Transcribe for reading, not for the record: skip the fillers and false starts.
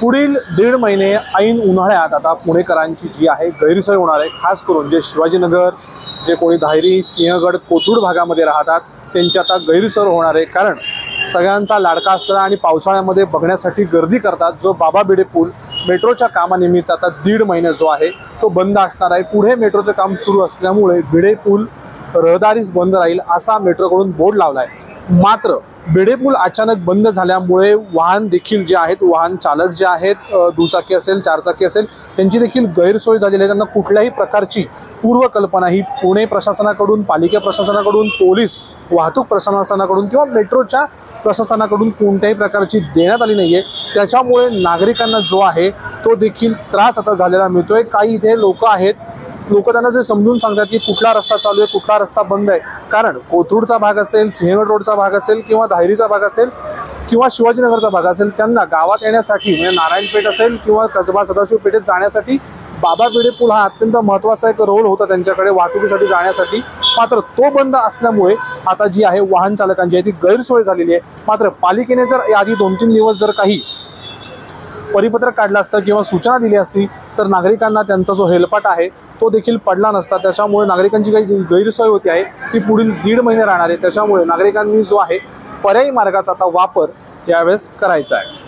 पुढील 1.5 महिने ऐन उन्हाळ्यात आता पुणेकरांची जी आहे गैरसोय होणार आहे। खास करून जे शिवाजीनगर, जे कोणी धायरी, सिंहगड, कोथरूड भागामध्ये राहतात त्यांची आता गैरसोय होणार आहे। कारण सगळ्यांचा लाडका असणारा आणि पावसाळ्यामध्ये बघण्यासाठी गर्दी करतात जो बाबा भिडे पूल मेट्रोच्या कामानिमित्त आता 1.5 महिने जो आहे तो बंद असणार आहे। पुढे मेट्रोचे काम सुरू असल्यामुळे भिडे पूल रहदारीस बंद राहील असा मेट्रोकडून बोर्ड लावला आहे। मात्र भिडे पूल अचानक बंद झाल्यामुळे वाहन देखील जे आहेत, वाहन चालक जे आहेत, दुचाकी असेल, चारचाकी असेल, त्यांची देखील गैरसोय झालेली आहे। त्यांना कुठल्याही प्रकारची पूर्वकल्पना ही पुणे प्रशासनाकडून, पालिका प्रशासनाकडून, पोलीस वाहतूक प्रशासनाकडून किंवा मेट्रोच्या प्रशासनाकडून कोणत्याही प्रकारची देण्यात आली नाहीये। त्याच्यामुळे नागरिकांना जो आहे तो देखील त्रास आता झालेला मिळतोय। काही इथे लोक आहेत, लोक त्यांना जे समजून सांगतात की कुठला रस्ता चालू आहे, कुठला रस्ता बंद आहे। कारण कोथरूडचा भाग असेल, सिंहगड रोडचा भाग असेल किंवा धायरीचा भाग असेल किंवा शिवाजीनगरचा भाग असेल, त्यांना गावात येण्यासाठी म्हणजे नारायणपेठ असेल किंवा कसबा सदाशिव पेठेत जाण्यासाठी बाबा भिडे पूल हा अत्यंत महत्त्वाचा एक रोल होता त्यांच्याकडे वाहतुकीसाठी जाण्यासाठी। मात्र तो बंद असल्यामुळे आता जी आहे वाहन चालकांची ती गैरसोय झालेली आहे। मात्र पालिकेने जर आधी 2-3 दिवस जर काही परिपत्रक काढलं असतं किंवा सूचना दिली असती तर नागरिकांना त्यांचा जो हेलपाट आहे तो देखील पडला नसता। त्याच्यामुळे नागरिकांची काही गैरसोय होती आहे ती पुढील 1.5 महिने राहणार आहे। त्याच्यामुळे नागरिकांनी जो आहे पर्यायी मार्गाचा आता वापर यावेळेस करायचा आहे।